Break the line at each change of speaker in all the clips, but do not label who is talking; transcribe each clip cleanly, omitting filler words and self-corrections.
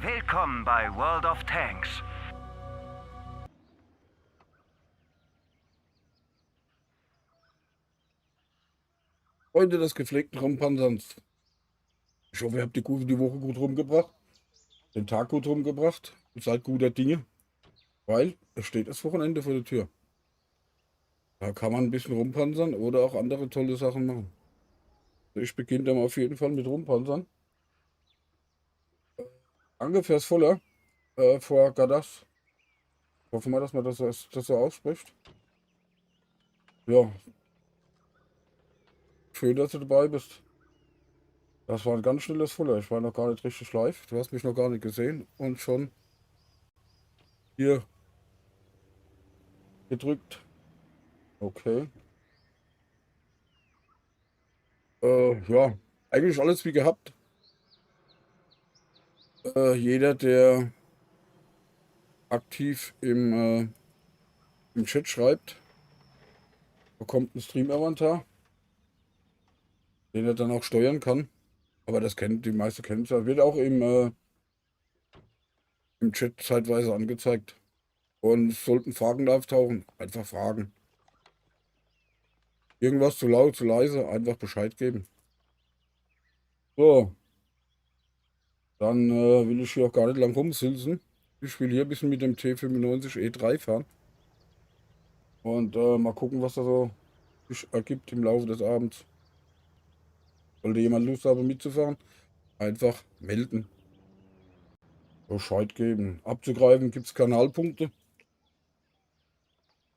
Willkommen bei World of Tanks.
Freunde des gepflegten Rumpanserns. Ich hoffe, ihr habt die Woche gut rumgebracht, den Tag gut rumgebracht und seid guter Dinge, weil es steht das Wochenende vor der Tür. Da kann man ein bisschen rumpanzern oder auch andere tolle Sachen machen. Ich beginne dann auf jeden Fall mit Rumpanzern. Danke fürs Voller vor Gadas. Hoffen wir, dass man das so ausspricht. Ja, schön, dass du dabei bist. Das war ein ganz schnelles Fuller. Ich war noch gar nicht richtig live. Du hast mich noch gar nicht gesehen und schon hier gedrückt. Okay. Ja, eigentlich alles wie gehabt. Jeder, der aktiv im Chat schreibt, bekommt einen Stream-Avatar, den er dann auch steuern kann. Aber das kennen die meisten kennen es ja. Wird auch im Chat zeitweise angezeigt. Und es sollten Fragen auftauchen, einfach fragen. Irgendwas zu laut, zu leise, einfach Bescheid geben. So, dann will ich hier auch gar nicht lang rumsilzen. Ich will hier ein bisschen mit dem T95 E3 fahren. Und mal gucken, was da so sich ergibt im Laufe des Abends. Sollte jemand Lust haben mitzufahren, einfach melden. Bescheid geben. Abzugreifen gibt es Kanalpunkte.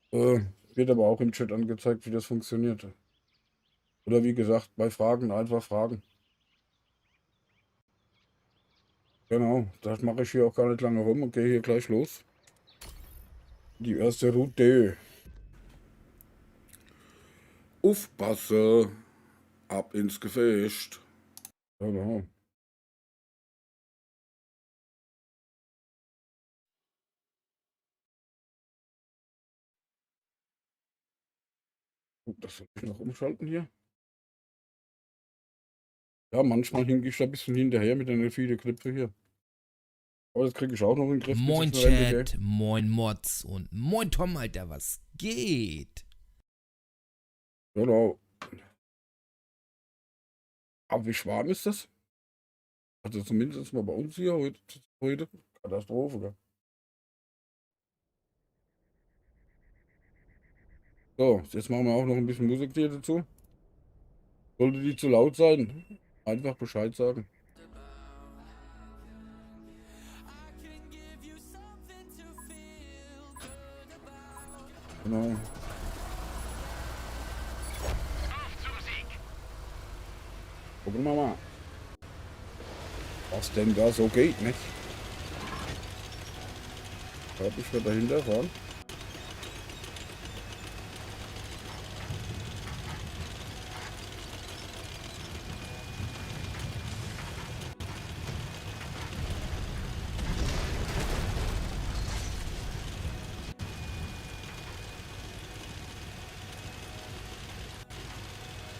Wird aber auch im Chat angezeigt, wie das funktioniert. Oder wie gesagt, bei Fragen einfach fragen. Genau, das mache ich hier auch gar nicht lange rum und gehe hier gleich los. Die erste Route. Aufpasse. Ab ins Gefecht. Genau. Das soll ich noch umschalten hier. Ja, manchmal hinke ich da ein bisschen hinterher mit den vielen Knöpfe hier. Aber das kriege ich auch noch in den Griff.
Moin Chat, moin Mods und moin Tom, Alter, was geht?
Genau. Aber wie warm ist das? Also zumindest mal bei uns hier heute. Katastrophe, gell? So, jetzt machen wir auch noch ein bisschen Musik hier dazu. Sollte die zu laut sein, einfach Bescheid sagen. Genau. Gucken wir mal, was denn da so geht, nicht? Ich werde dahinter fahren.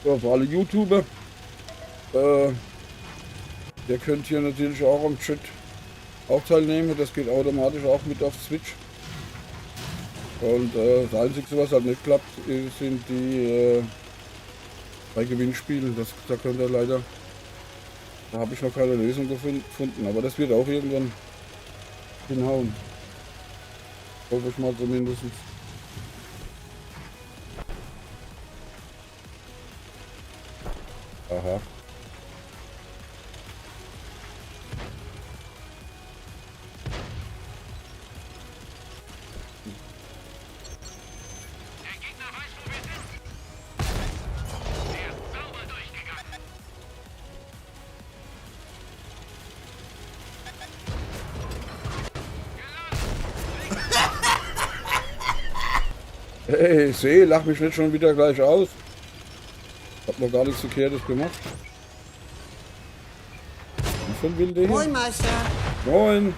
So, für alle YouTuber, ihr könnt hier natürlich auch am Chat auch teilnehmen. Das geht automatisch auch mit auf Switch. Und das Einzige, was halt nicht klappt, sind die bei Gewinnspielen. Da könnt ihr leider, da habe ich noch keine Lösung gefunden. Aber das wird auch irgendwann hinhauen. Hoffe ich mal zumindest. Aha. Hey, See, lach mich nicht schon wieder gleich aus. Hab noch gar nichts Verkehrtes gemacht. Wie von Wilde hier?
Moin, Meister.
Moin.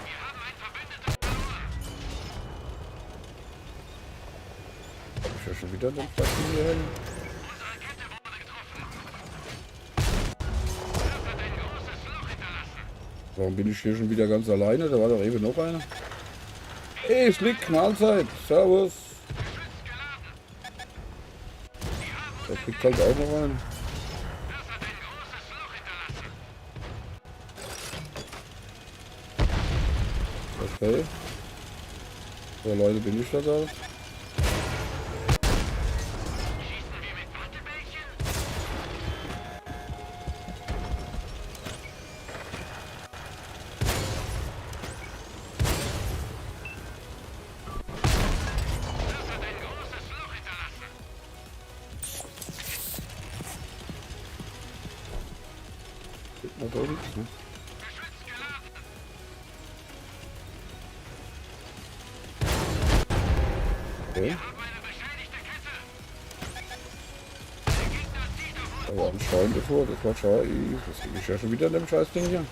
Hab ich ja schon wieder den Platz hier hin. Warum bin ich hier schon wieder ganz alleine? Da war doch eben noch einer. Hey, Slick, Mahlzeit. Servus. Da kriegt halt auch noch einen. Okay. So Leute, bin ich da da? Na, da nichts, ne? Okay. Aber anscheinend bevor, das war schade. Das ist ja schon wieder in dem Scheißding hier.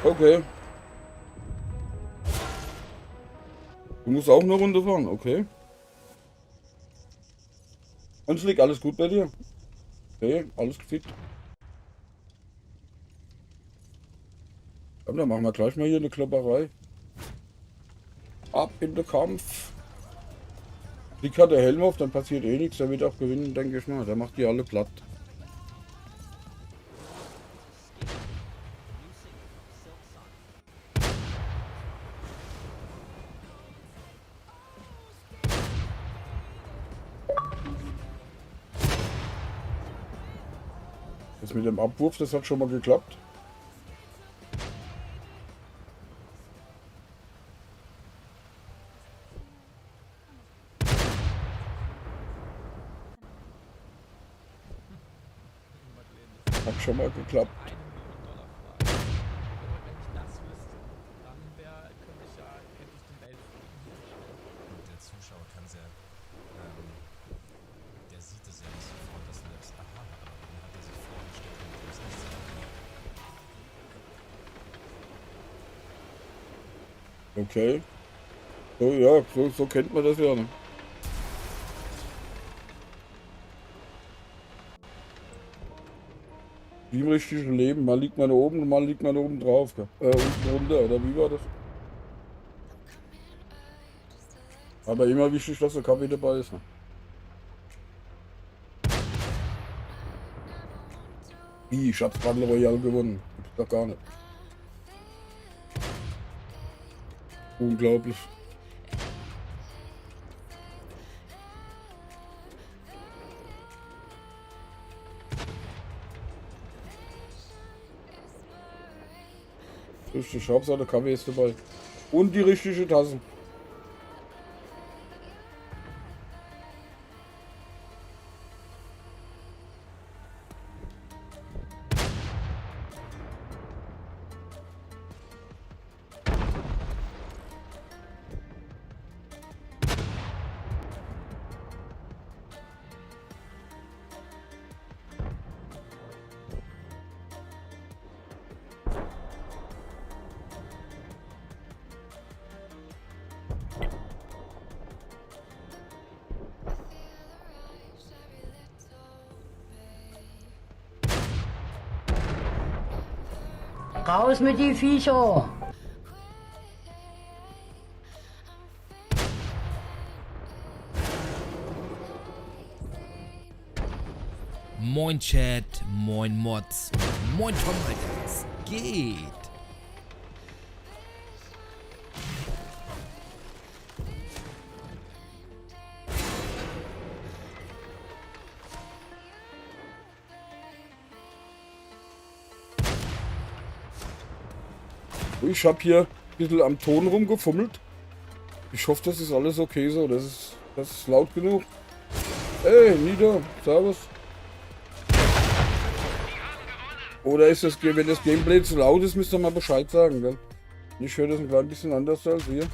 Okay. Du musst auch eine Runde fahren, okay. Und liegt alles gut bei dir? Okay, alles fit. Aber dann machen wir gleich mal hier eine Klopperei. Ab in den Kampf. Liegt hat der Helm auf, dann passiert eh nichts. Der wird auch gewinnen, denke ich mal. Der macht die alle platt. Das mit dem Abwurf, das hat schon mal geklappt. Hat schon mal geklappt.
Der Zuschauer kann es ja, der sieht es ja nicht sofort, dass du das aha, aber dann hat er sich vorgestellt und du es nicht sagen.
Okay. So, ja, so kennt man das ja. Ne? Wie im richtigen Leben. Mal liegt man oben und mal liegt man oben drauf. Unten runter, oder wie war das? Aber immer wichtig, dass der Kaffee dabei ist. Ne? Wie, ich hab's Battle Royale gewonnen. Gibt's doch gar nicht. Unglaublich. Richtig, Hauptsache der Kaffee ist dabei. Und die richtige Tasse.
Raus mit die Viecher!
Moin Chat, moin Mods und moin Tom, Alter, was geht?
Ich habe hier ein bisschen am Ton rumgefummelt. Ich hoffe, das ist alles okay so. Das ist laut genug. Ey, Nieder, servus. Oder ist das, wenn das Gameplay zu laut ist, müsst ihr mal Bescheid sagen, gell? Ich höre das ein klein bisschen anders als hier.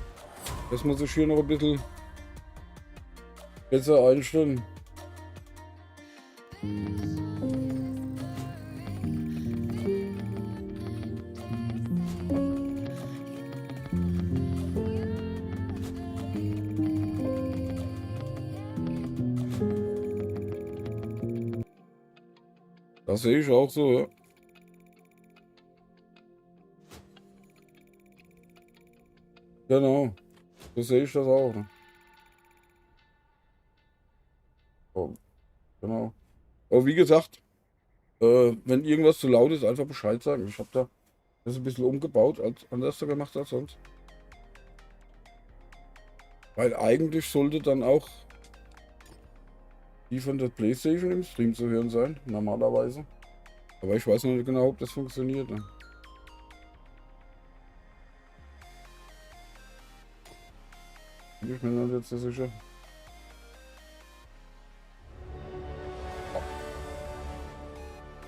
Das muss ich hier noch ein bisschen besser einstellen. Das sehe ich auch so, ja. Genau. So sehe ich das auch. Ne? Oh, genau. Aber wie gesagt, wenn irgendwas zu laut ist, einfach Bescheid sagen. Ich habe da das ein bisschen umgebaut, als anders gemacht als sonst. Weil eigentlich sollte dann auch die von der PlayStation im Stream zu hören sein, normalerweise. Aber ich weiß noch nicht genau, ob das funktioniert. Ne? Bin ich mir noch nicht so sicher.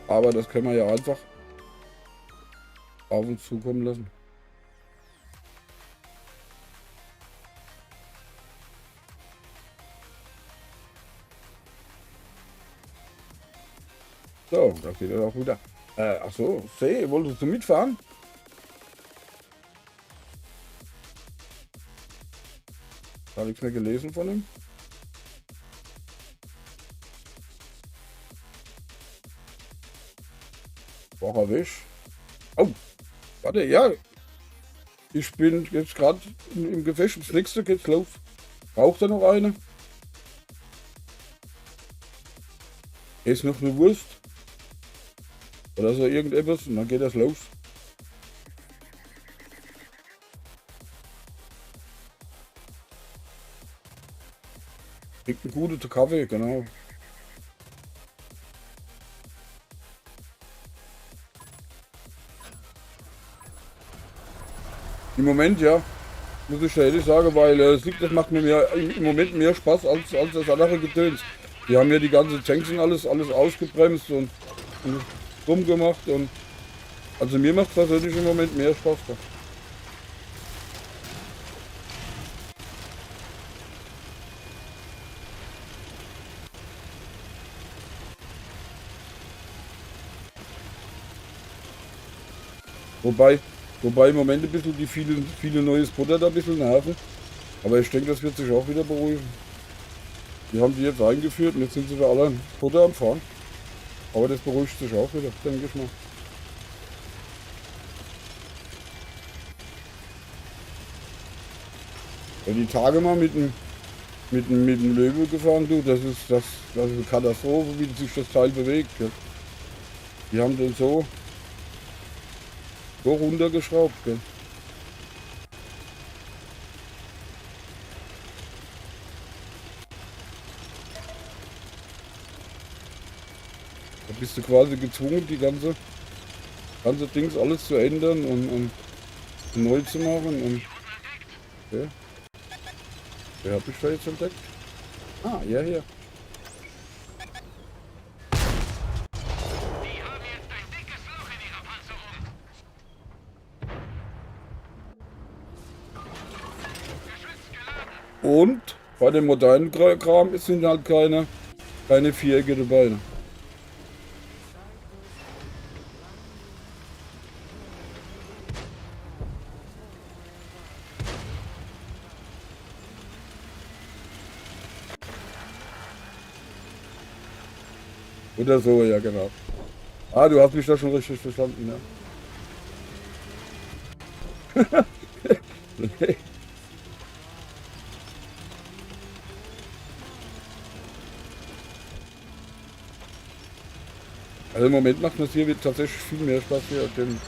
Aber das können wir ja einfach auf uns zukommen lassen. So, da geht er auch wieder. Achso, See, wolltest du mitfahren? Da habe ich nichts mehr gelesen von ihm. War er weg? Oh, warte, ja. Ich bin jetzt gerade im Gefecht. Das nächste geht's los. Braucht er noch eine? Ist noch eine Wurst? Oder so irgendetwas und dann geht das los. Kriegt einen guten Kaffee, genau. Im Moment ja, muss ich ehrlich sagen, weil das macht mir im Moment mehr Spaß als das andere Gedöns. Die haben ja die ganze Tanks und alles ausgebremst und rumgemacht und also mir macht es persönlich im Moment mehr Spaß. Da. Wobei im Moment ein bisschen die viele neues Butter da ein bisschen nerven. Aber ich denke, das wird sich auch wieder beruhigen. Die haben die jetzt eingeführt und jetzt sind sie da alle Butter am Fahren. Aber das beruhigt sich auch wieder, denke ich mal. Ja, die Tage mal mit dem Löwe gefahren, du, das ist eine Katastrophe, wie sich das Teil bewegt. Gell. Die haben den so runtergeschraubt. Gell. Da bist du quasi gezwungen, die ganze Dings alles zu ändern und neu zu machen. Und, okay. Wer habe ich da jetzt entdeckt? Ah, ja, hier. Und bei dem modernen Kram sind halt keine Vierecke dabei. Ne? Oder so, ja genau. Ah, du hast mich da schon richtig verstanden, ja. Also im Moment macht das hier tatsächlich viel mehr Spaß hier auf dem.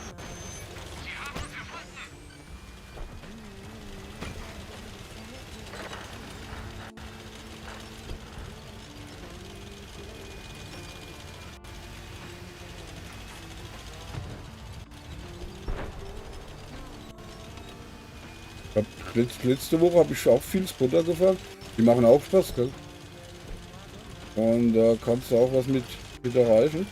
Letzte Woche habe ich auch viel Spotter gefahren. Die machen auch Spaß, gell? Und da kannst du auch was mit erreichen.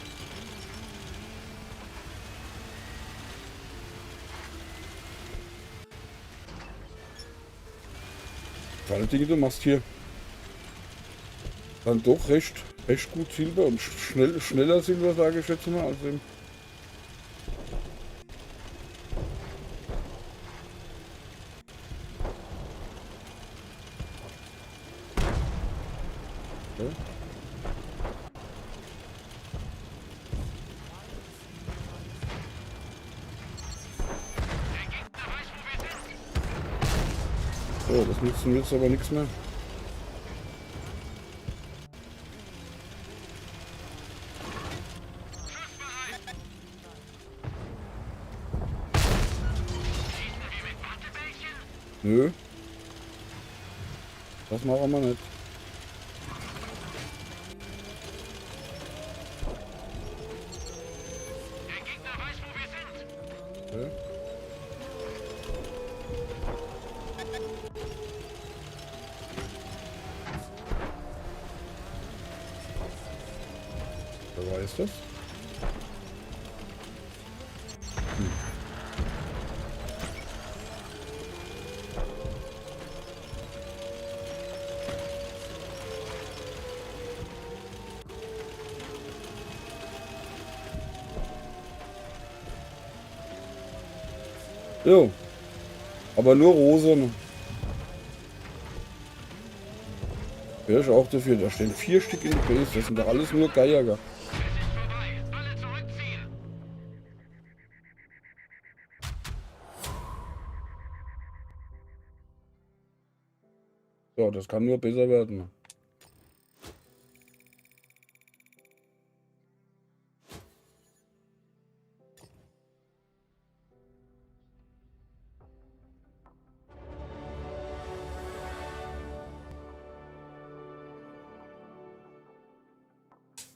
Vor allen Dingen, du machst hier dann doch recht gut Silber und schneller Silber, sage ich jetzt mal, als im. Okay. Oh, das nützt mir jetzt aber nichts mehr. Nö. Das machen wir nicht. Okay. Wer weiß das? Jo. Aber nur Rosen. Ja, ist auch dafür. Da stehen 4 Stück in der Base. Das sind doch alles nur Geier. So, das kann nur besser werden.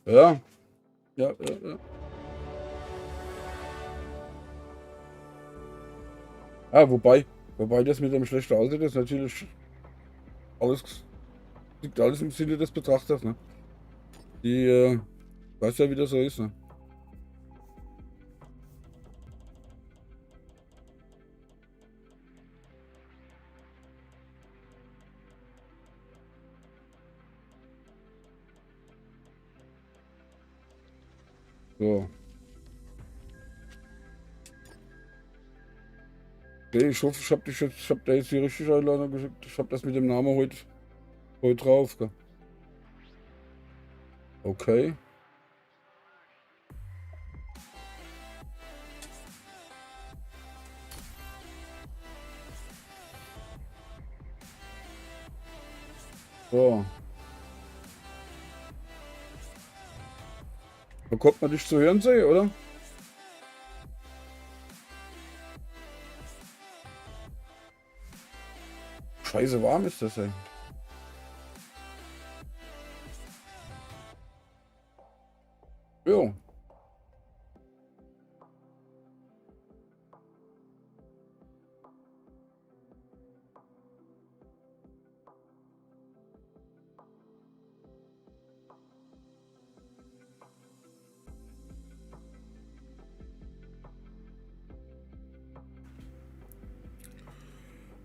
Ja. Ja. Ah, wobei das mit dem schlechten Aussehen ist natürlich alles, liegt alles im Sinne des Betrachters, ne? Die, weiß ja, wie das so ist, ne? So. Okay, ich hoffe, ich hab da jetzt die richtige Einladung geschickt. Ich hab das mit dem Namen heute drauf, gell? Okay. So. Da kommt man dich zu hören sehen, oder? Scheiße warm ist das, ey. Jo.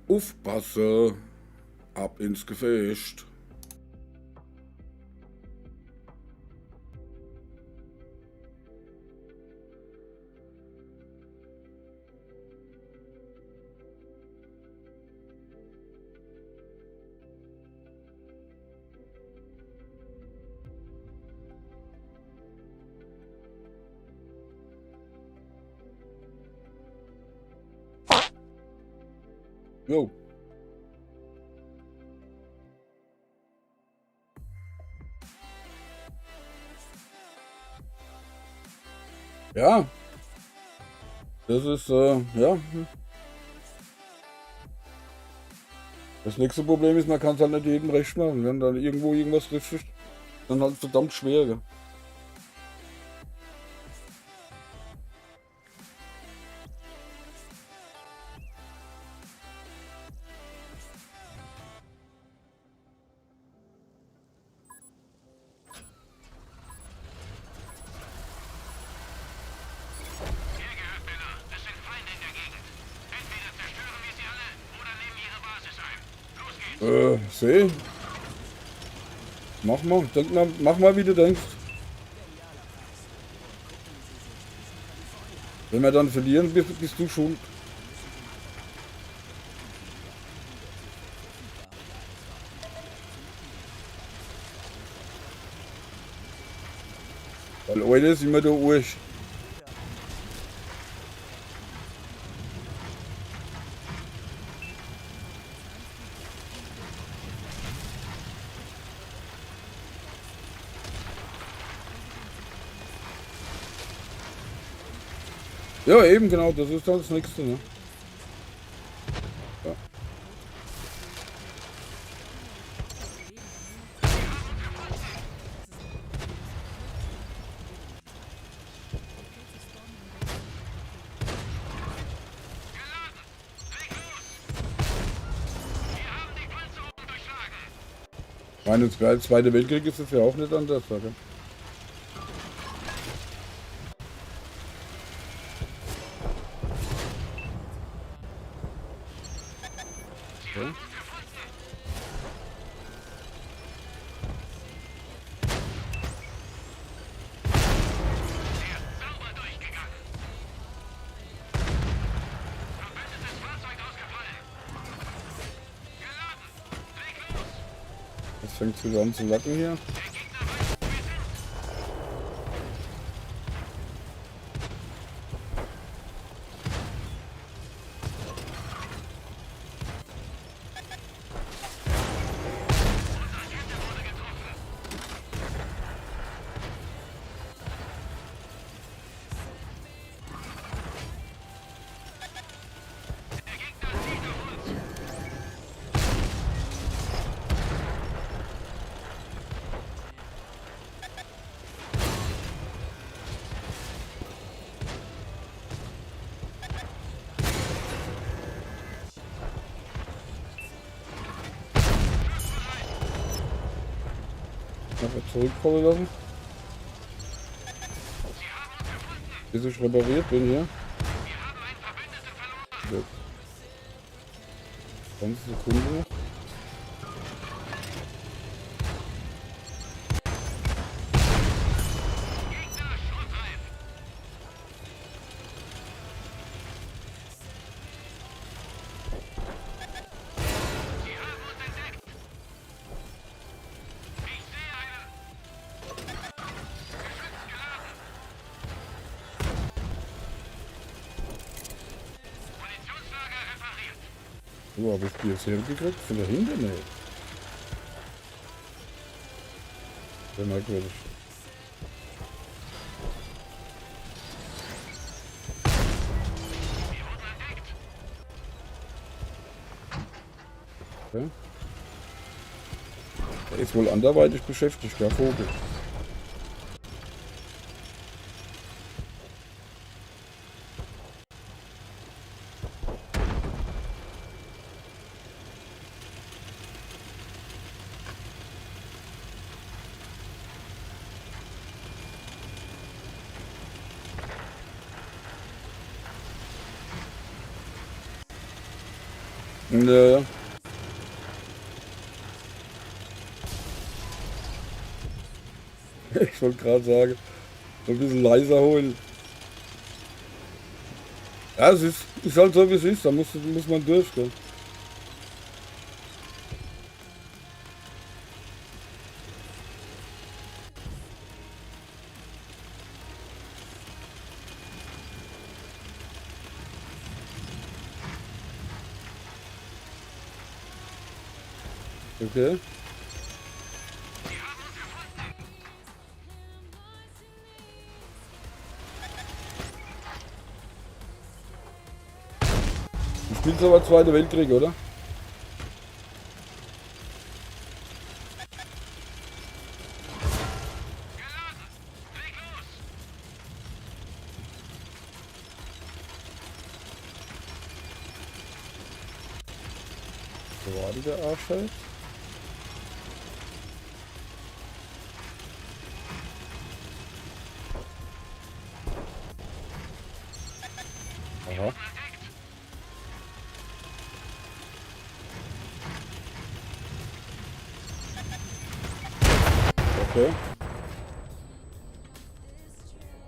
Aufpasse, ab ins Gefecht. Jo. Ja. Das ist, ja. Das nächste Problem ist, man kann es halt nicht jedem recht machen. Wenn dann irgendwo irgendwas richtig ist, dann halt verdammt schwer, gell? Seh. Mach mal, mach mal, wie du denkst. Wenn wir dann verlieren, bist du schuld. Weil heute ist immer der Ursch. Ja, eben genau, das ist dann das nächste, ne? Ja. Ich meine, der Zweite Weltkrieg ist es ja auch nicht anders, oder? Ja. Jetzt fängt es wieder an zu lacken hier. Nachher zurückkommen lassen. Bis ich repariert bin hier. So. 20 Sekunden noch. So, habe ich die jetzt hergekriegt? Von da hinten? Nee. Sehr merkwürdig. Okay. Der ist wohl anderweitig beschäftigt, der Vogel. Ja. Ich wollte gerade sagen, so ein bisschen leiser holen. Ja, es ist halt so wie es ist, da muss man durchgehen. Okay. Du spielst aber Zweiter Weltkrieg, oder? Wo war die der Arsch halt? Aha. Okay.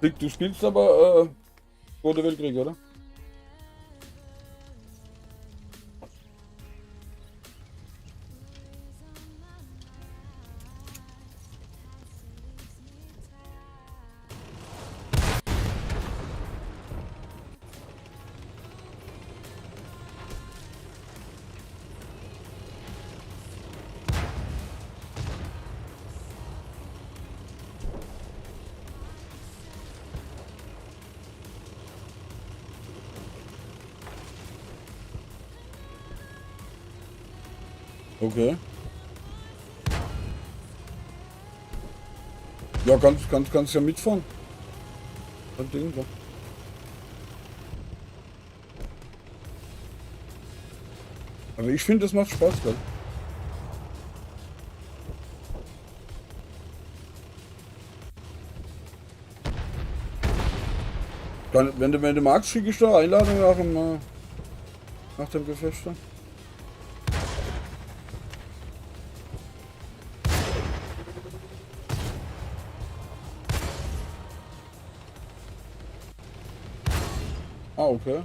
Dick, du spielst aber Zweiter Weltkrieg, oder? Okay. Ja, kannst ja mitfahren. Kein Ding, ja. Aber ich finde, das macht Spaß, gell? Wenn du magst, schicke ich da Einladung nach dem Gefecht. Dann. Ah, okay.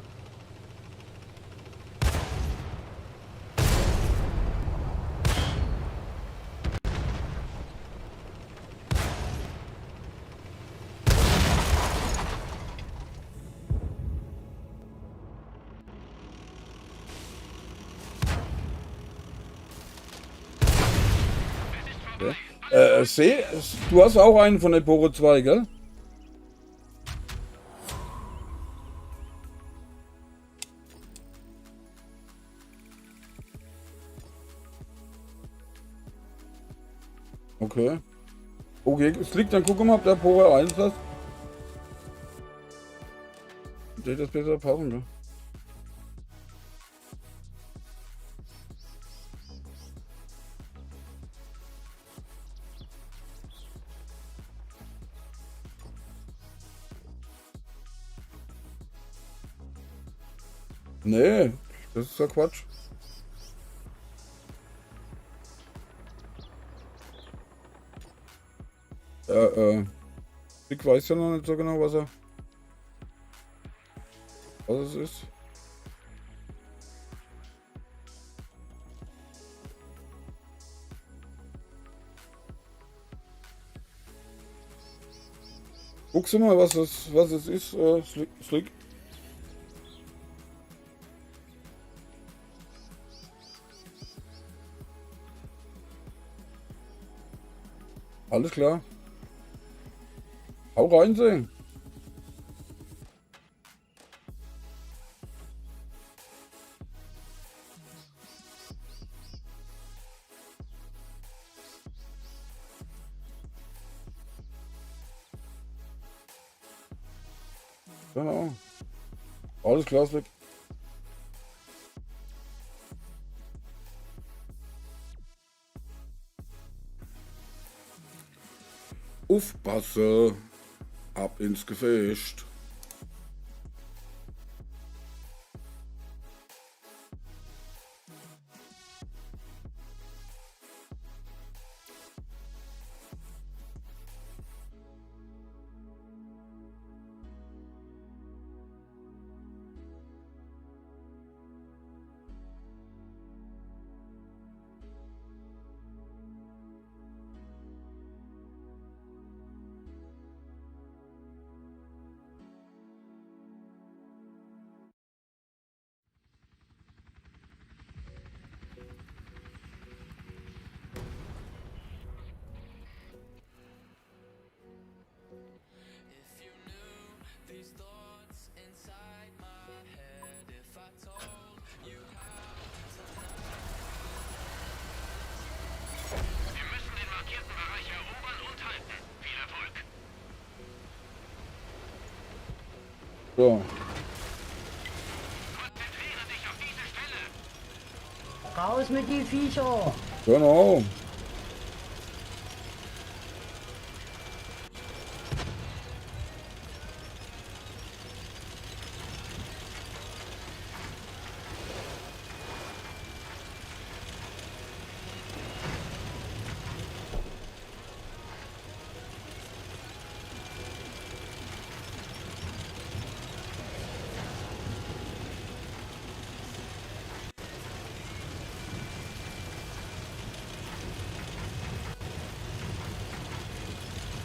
Du hast auch einen von Empore 2, gell? Okay. Okay, es liegt dann, guck mal, ob der Empore 1 hat. Der das besser passen, ne? Nee, das ist ja Quatsch. Ich weiß ja noch nicht so genau, was es ist. Guckst du mal, was es ist, Slick? Alles klar. Hau rein, sehen. Genau. Alles klar, Slick. Aufpasse. Ab ins Gefecht. So.
Raus mit die Viecher!
Genau.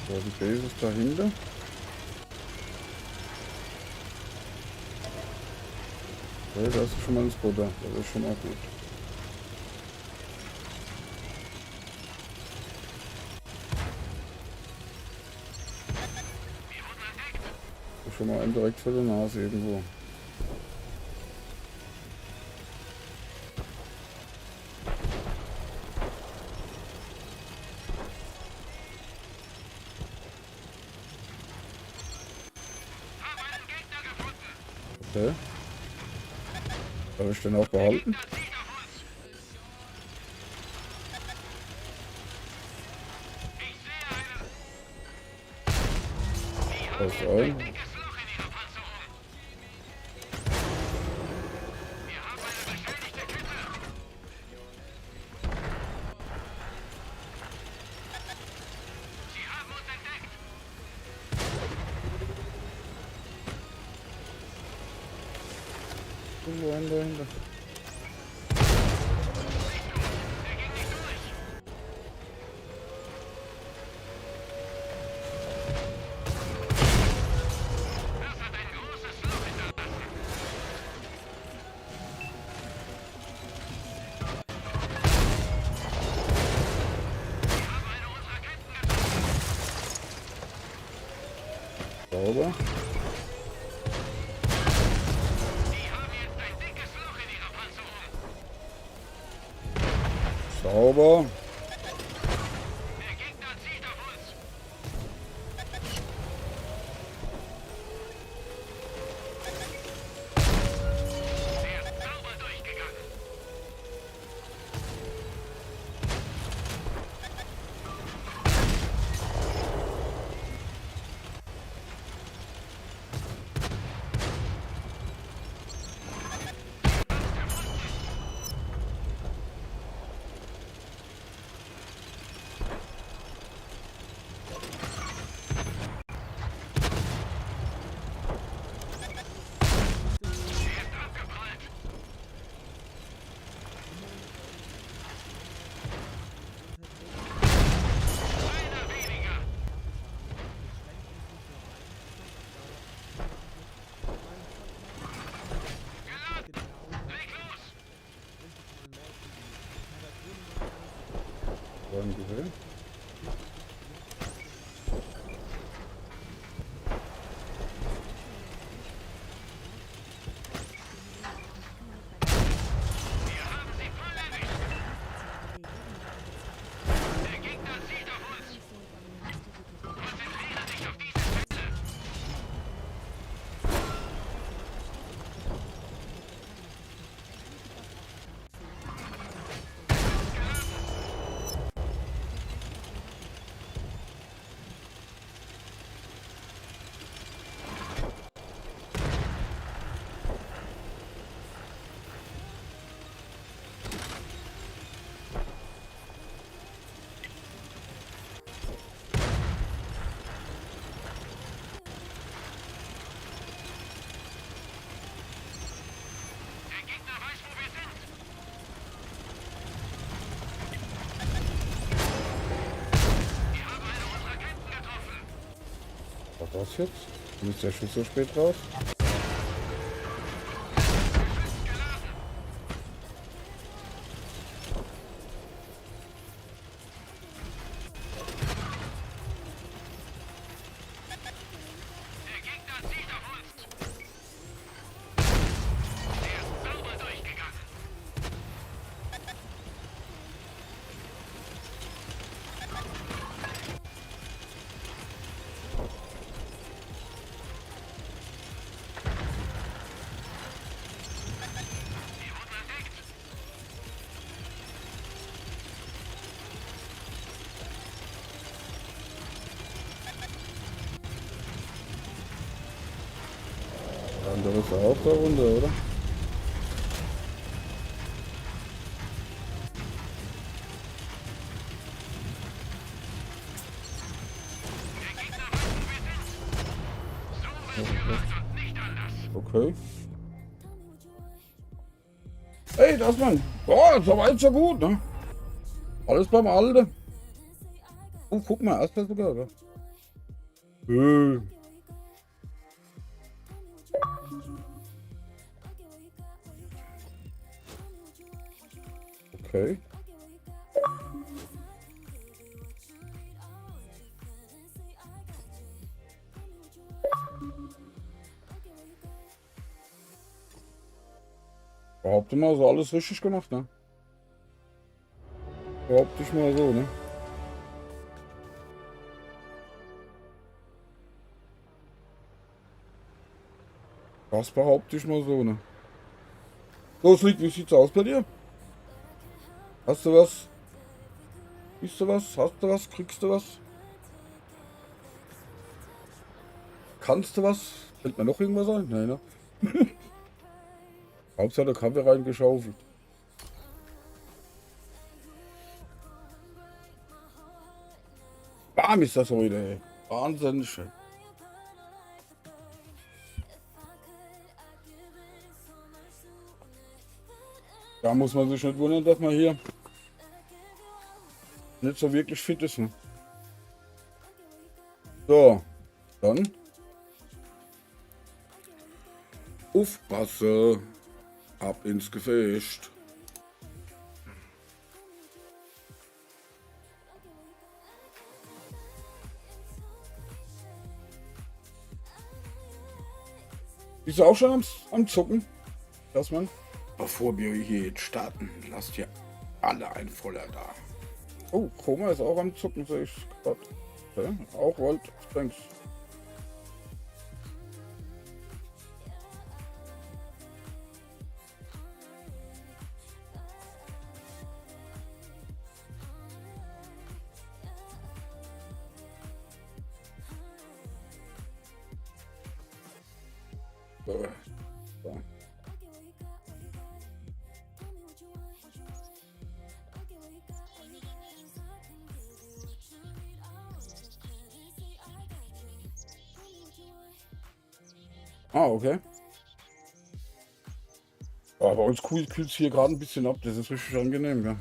So, die Base ist dahinter. Okay, da ist schon mal ein Spotter. Das ist schon mal gut. Das ist schon mal ein direkt vor der Nase irgendwo. Okay. Habe ich den auch behalten? Da ist ein. Irgendwo ein dahinter. Sauber. Sauber. Gehört. Was jetzt? Warum ist der Schuss so spät raus? Der andere ist auch da runter, oder? Okay. Hey, das Mann. Boah, so weit so gut, ne? Alles beim Alten. Oh, guck mal, erst sogar, oder? Okay. Behaupte mal, so alles richtig gemacht, ne? Behaupte ich mal so, ne? Das behaupte ich mal so, ne? So, Slick, wie sieht's aus bei dir? Hast du was? Siehst du was? Hast du was? Kriegst du was? Kannst du was? Fällt mir noch irgendwas ein? Nein, ne? Hauptsache der Kaffee reingeschaufelt. Warm ist das heute, ey. Wahnsinnig schön. Da muss man sich nicht wundern, dass man hier nicht so wirklich fit ist. Ne? So, dann aufpassen, ab ins Gefecht. Bist du auch schon am Zucken? Das man? Bevor wir hier jetzt starten, lasst ihr alle ein Voller da. Oh, Koma ist auch am Zucken, sehe ich gerade. Okay. Auch Volt, thanks. So. So. Ah, okay. Ja, bei uns kühlt es hier gerade ein bisschen ab. Das ist richtig angenehm, ja.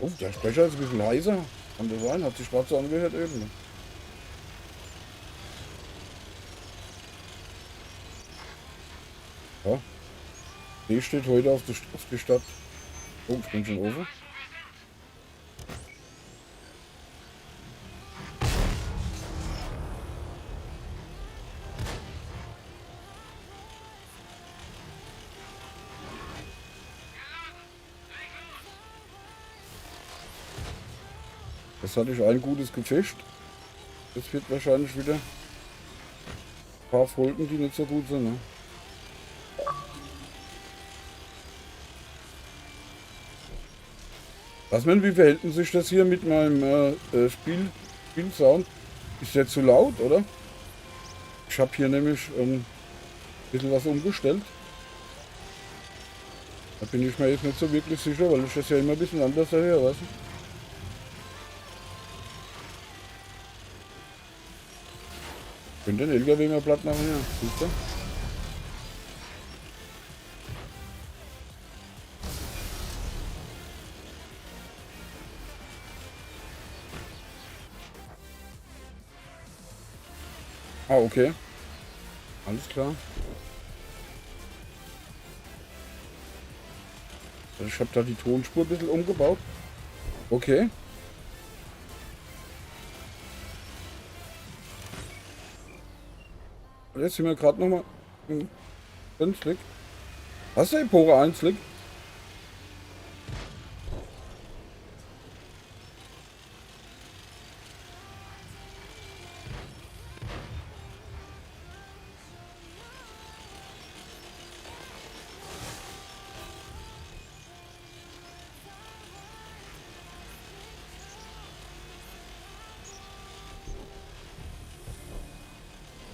Oh, der Sprecher ist ein bisschen leiser. Kann das sein? Hat sich gerade so angehört eben. Ne? Ja. Die steht heute auf die Stadt. Oh, ich bin schon over. Das hatte ich ein gutes Gefecht. Das wird wahrscheinlich wieder ein paar Folgen, die nicht so gut sind. Ne? Was meinen, wie verhält sich das hier mit meinem Spielsound? Ist der zu laut, oder? Ich habe hier nämlich ein bisschen was umgestellt. Da bin ich mir jetzt nicht so wirklich sicher, weil ich das ja immer ein bisschen anders höre, weißt du? Ich könnte den LKW mal platt machen, ja. Siehst du? Ah, okay. Alles klar. Ich habe da die Tonspur ein bisschen umgebaut. Okay. Jetzt sind wir gerade nochmal 5 Slick. Hast du Empore 1 Slick?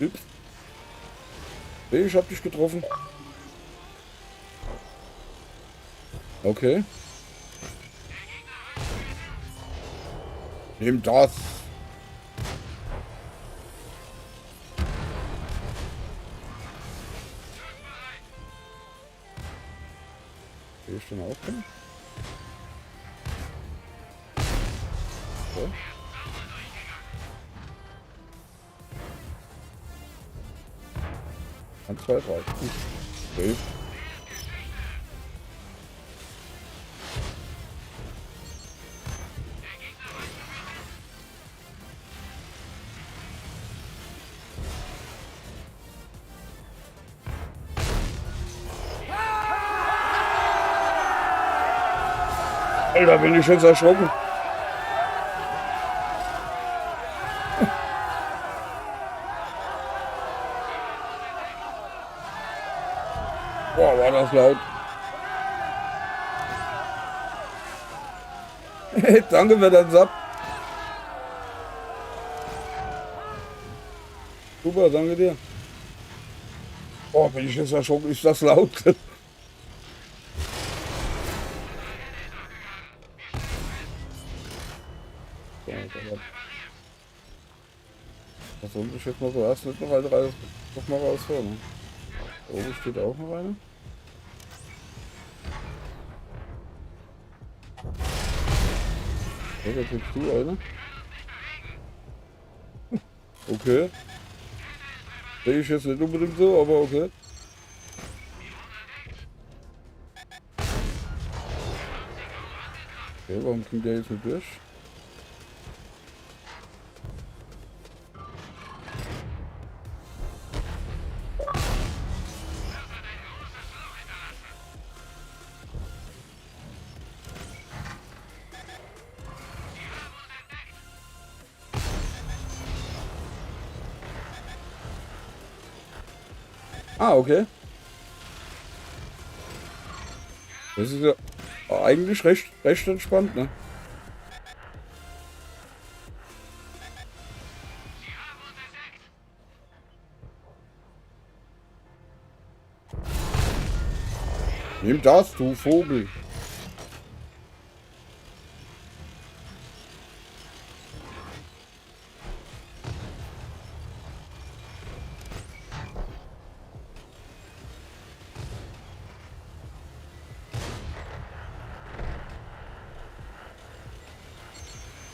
Ups. Nee, ich hab dich getroffen. Okay. Nimm das. Sehe ich den auch hin? So. 1, 2, 3. Safe. Alter, bin ich jetzt erschrocken. Boah, war das laut. Danke für den Sub. Super, danke dir. Boah, bin ich jetzt erschrocken, ist das laut? Was soll ich jetzt mal so erst nicht noch eine Reihe noch mal rausfahren? Ne? Oben steht auch noch eine. So, da kriegst du eine. Okay. Sehe ich jetzt nicht unbedingt so, aber okay. Okay, warum kommt der jetzt nicht durch? Ah, okay. Das ist ja eigentlich recht entspannt, ne? Nimm das, du Vogel.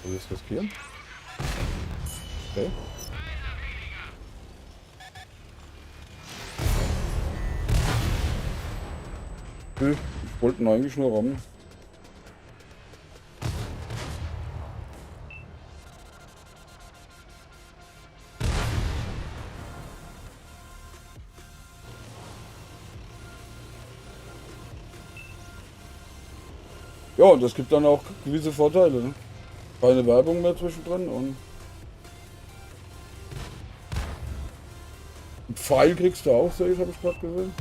Soll ich das riskieren? Okay. Ich wollte ihn eigentlich nur rammen. Ja, und das gibt dann auch gewisse Vorteile. Ne? Keine Werbung mehr zwischendrin und einen Pfeil kriegst du auch, sehe ich, habe ich gerade gesehen.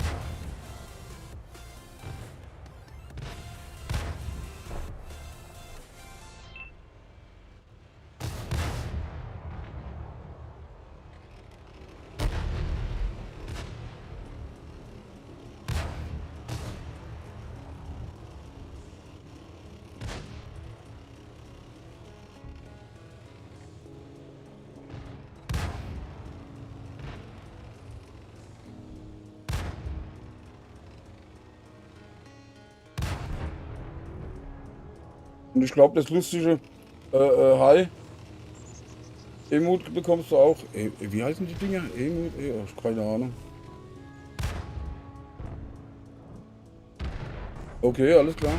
Und ich glaube, das lustige Hi Emut bekommst du auch. Wie heißen die Dinger? Emut? Keine Ahnung. Okay, alles klar.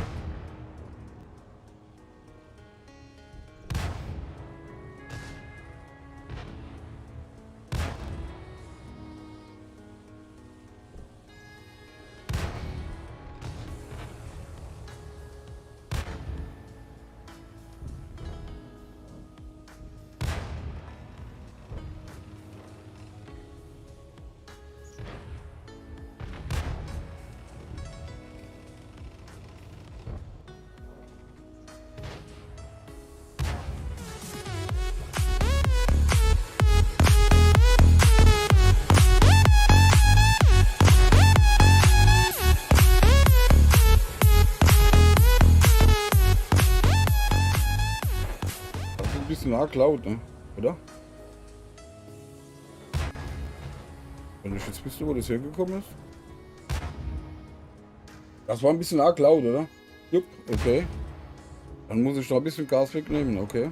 Ein bisschen arg laut, ne? Oder? Wenn ich jetzt wüsste, wo das hergekommen ist. Das war ein bisschen arg laut, oder? Jupp, okay. Dann muss ich noch ein bisschen Gas wegnehmen, okay.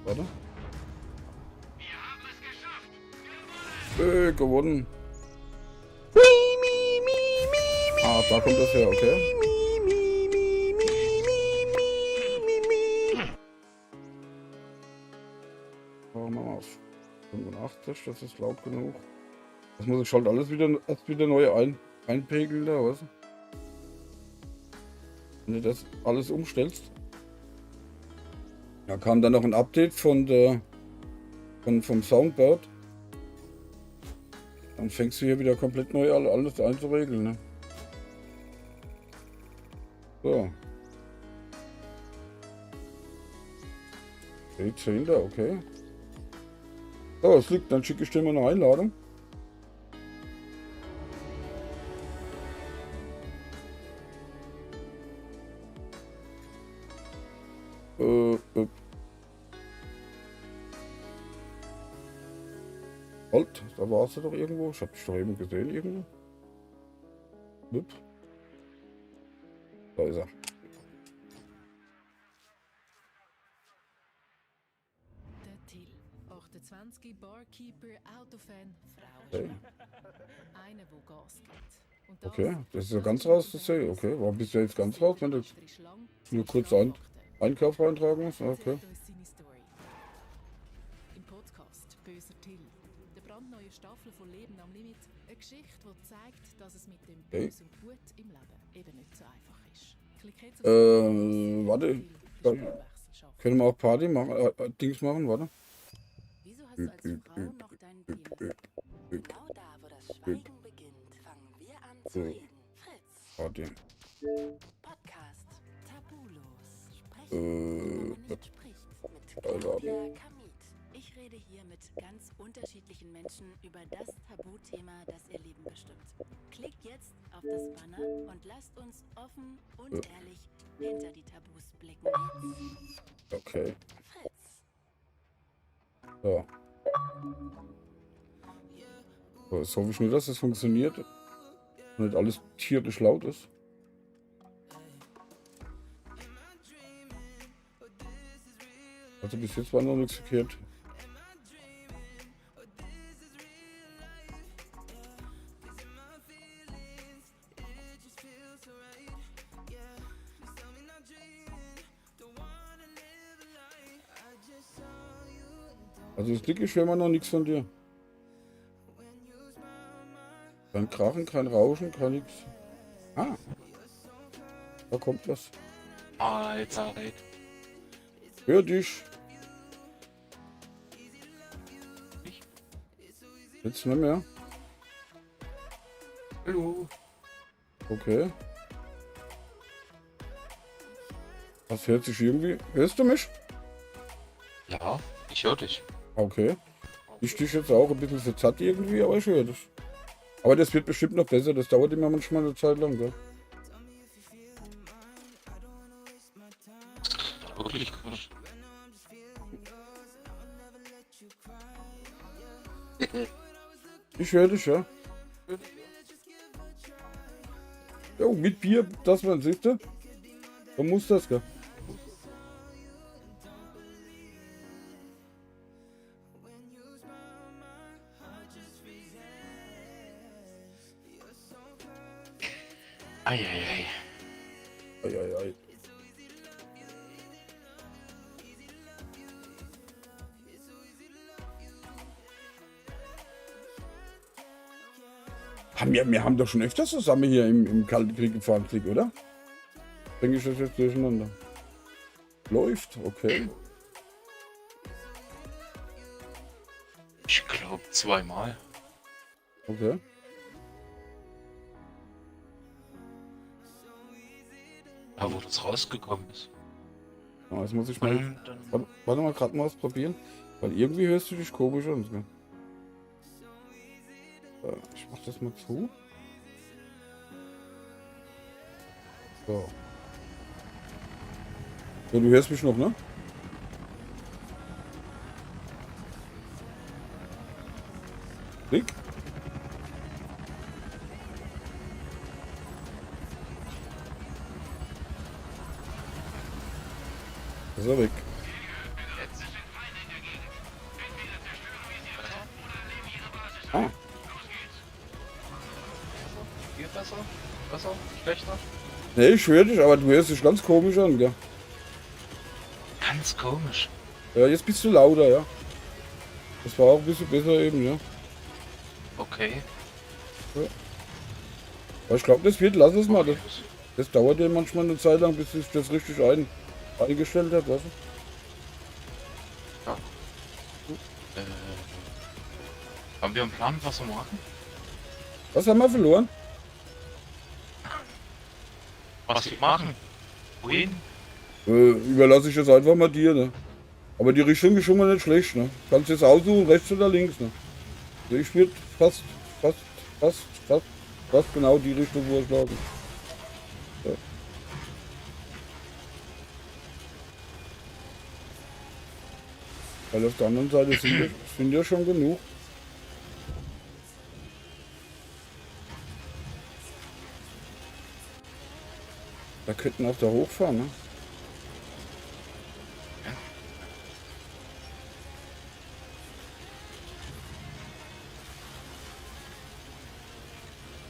Warte. Gewonnen. Ah, da kommt das her, okay. Machen wir mal auf 85, das ist laut genug. Das muss ich halt alles wieder erst wieder neu einpegeln da, was? wenn du das alles umstellst. Da kam dann noch ein Update von der vom Soundboard. Dann fängst du hier wieder komplett neu alles einzuregeln. Ne? So. Okay, 10. Okay. So, es liegt. Dann schicke ich dir mal eine Einladung. Halt, da warst du doch irgendwo. Ich hab dich doch eben gesehen irgendwo. Wupp. Da ist er.
Der Till, 28, Barkeeper, Autofan, Frau.
Okay.
Einer, wo Gas gibt. Und das
Okay, das ist ja ganz raus, das sehe ich. Okay, warum bist du jetzt ganz raus, wenn du
frisch lang,
nur kurz
Beobachten.
Einkauf reintragen musst? Okay.
Erzählt uns seine Story. Im Podcast Böser Till, der brandneue Staffel von Leben am Limit, eine Geschichte, die zeigt, dass es mit dem
Okay.
Bösen und Gut im Leben eben nicht so einfach ist. Klick jetzt auf
Warte,
Till,
dann
Wechsel schaffen.
können wir auch Party machen, Dings machen, warte.
Wieso hast du als Frau noch deinen Penis? Genau da, wo das Schweigen beginnt, fangen wir an zu reden. Fritz.
Party.
Podcast. Tabulos. Sprechen, wo man nicht spricht. Mit Claudia Kamit. Ich rede hier mit ganz unterschiedlichen Menschen über das Tabuthema, das ihr Leben bestimmt. Klickt jetzt auf das Banner und lasst uns offen und ehrlich hinter die Tabus blicken. Jetzt
Okay.
Fritz.
So. So, jetzt hoffe ich nur, dass das funktioniert. Und nicht alles tierisch laut ist. Also bis jetzt war noch nichts verkehrt. Also das Dick ist schon immer noch nichts von dir. Kein Krachen, kein Rauschen, kein nix. Ah. Da kommt was.
Mahlzeit.
Hör dich. Jetzt nicht mehr.
Hallo.
Okay. Das hört sich irgendwie... Hörst du mich?
Ja, ich höre dich.
Okay. Ich dich jetzt auch ein bisschen verzerrt irgendwie, aber ich höre das. Aber das wird bestimmt noch besser. Das dauert immer manchmal eine Zeit lang, gell?
Wirklich komisch.
Ich höre dich, ja. Jo, mit Bier, das man sieht, da muss das, gell?
Eieiei.
Ei, ei, ei. Wir haben doch schon öfters zusammen hier im Kalten Krieg gefahren, oder? Denke ich das jetzt durcheinander. Läuft, okay.
Ich glaube zweimal.
Okay.
Da wo das rausgekommen ist.
Ja, jetzt muss ich mal.
Und dann
Warte mal, gerade mal was probieren. Weil irgendwie hörst du dich komisch an. Gell? Ich mach das mal zu. So. Ja, du hörst mich noch, ne? Rick? Ist er weg? Ah,
hier besser? Besser? Schlechter?
nee, ich höre dich, aber du hörst dich ganz komisch an, gell?
Ganz komisch.
Ja, jetzt bist du lauter, ja. Das war auch ein bisschen besser eben, ja.
Okay.
Aber ich glaube, das wird, lass es mal. Das, Das dauert ja manchmal eine Zeit lang, bis sich das richtig eingestellt hat, weißt du?
Haben wir einen Plan, was wir machen?
Was haben wir verloren?
Was wir machen? Wohin?
Überlasse ich jetzt einfach mal dir, ne? Aber die Richtung ist schon mal nicht schlecht, ne? Kannst jetzt aussuchen, rechts oder links, ne? Also ich würde fast genau die Richtung vorschlagen. Ja. Weil auf der anderen Seite sind ja schon genug. Da könnten auch da hochfahren, ne?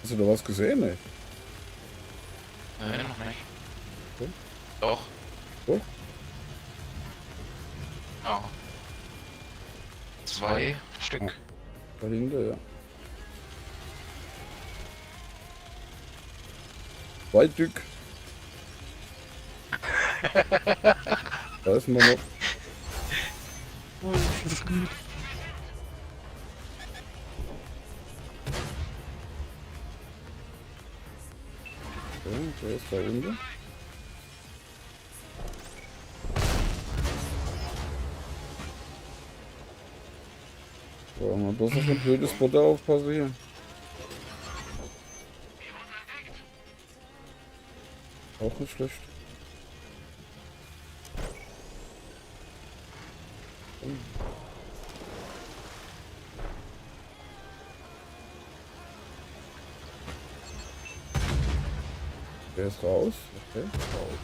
Hast du da was gesehen, ey?
Nein, noch nicht.
Okay.
Doch.
Doch?
Ja. 2 Stück.
Dahinter, ja. 2 Stück. Da ist man noch. Okay, der ist da unten. So, mal bloß auf ein blödes Butter aufpassen hier. Auch nicht schlecht. Der ist raus. Okay, raus.